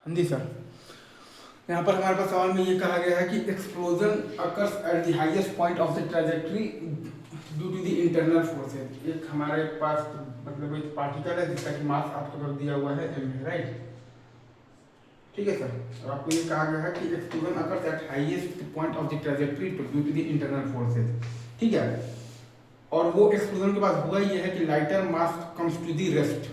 जी sir, यहाँ पर हमारे पास सवाल में ये कहा गया है कि explosion occurs at the highest point of the trajectory due to the internal forces. एक हमारे पास मतलब एक पार्टिकल है जिसका कि मास आपके पास दिया हुआ है m है, राइट। ठीक है सर, और आपको ये कहा गया है कि explosion occurs at highest point of the trajectory due to the internal forces. ठीक है, और वो एक्सप्लोजन के बाद हुआ ये है कि lighter mass comes to the rest,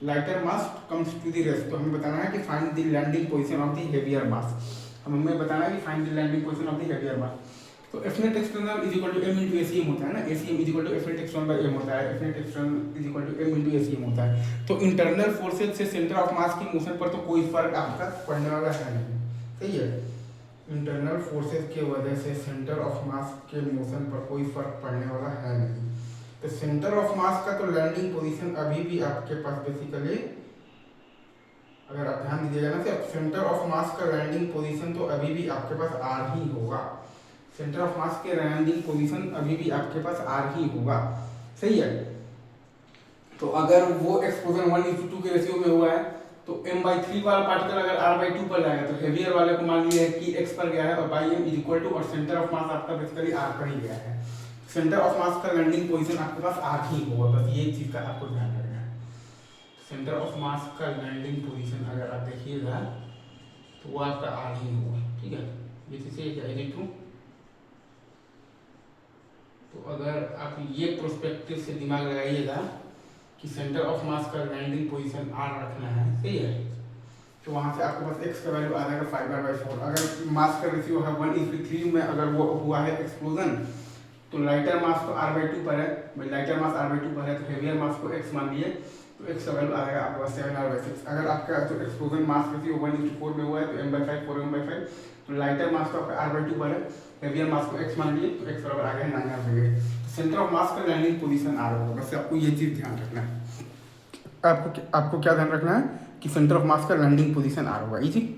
lighter mass comes to the rest. तो हमें बताना है कि find the landing position of the heavier mass. हमें बताना है कि find the landing position of the heavier mass. तो F net external is equal to m into ACM होता है ना, ACM is equal to F net external by m होता है, F net external is equal to m into ACM होता है। तो internal forces से सेंटर ऑफ मास की मोशन पर तो कोई फर्क आपका पड़ने वाला है नहीं, सही है। इंटरनल फोर्सेज के वजह से सेंटर ऑफ मास के मोशन पर कोई फर्क पड़ने वाला है नहीं। तो सेंटर ऑफ मास का तो लैंडिंग पोजीशन अभी भी आपके पास बेसिकली, अगर आप ध्यान दीजिएगा ना, तो सेंटर ऑफ मास का लैंडिंग पोजीशन तो अभी भी आपके पास आर ही होगा। सेंटर ऑफ मास के लैंडिंग पोजीशन अभी भी आपके पास आर ही होगा, सही है। तो अगर वो एक्सप्लोजन 1:2 के रेशियो में हुआ है तो m/3 वाला पार्टिकल अगर r/2 पर जाएगा तो हेवियर वाले को मान लिया है कि x पर गया है और by m is equal to, और सेंटर ऑफ मास आपका बेसिकली r पर ही गया है। सेंटर ऑफ मास का लैंडिंग पोजीशन आपके पास r ही होगा, बस ये चीज का आपको ध्यान रखना है। सेंटर ऑफ मास का लैंडिंग पोजीशन अगर आप देखिएगा तो वो आपका r ही होगा, ठीक है। ये चीजें जाएगी टू, तो अगर आप ये प्रोस्पेक्टिव से दिमाग लगाइएगा कि सेंटर ऑफ मास का लैंडिंग पोजीशन r रखना है, सही है, तो वहां से आपके पास x का वैल्यू आ जाएगा 5r/4। अगर मास का रेशियो है 1:3 में अगर वो हुआ है एक्सप्लोजन, तो लाइटर मास तो r/2 पर है, लाइटर मास r/2 पर है तो हेवियर मास को x मान लिए, तो x का वैल्यू आ जाएगा आपके पास 7r/6। अगर आपका जो एक्सप्लोजन मास रेशियो 1:4 में हुआ है तो m/5 4m/5, तो लाइटर मास तो आपका r/2 पर है, हेवियर मास को x मान लिए तो x बराबर आ गया 9r/8। सेंटर ऑफ मास का लैंडिंग पोजीशन r होगा, बस आपको ये चीज ध्यान रखना है। आपको क्या ध्यान रखना है कि सेंटर ऑफ मास का लैंडिंग पोजीशन r होगा, इजी।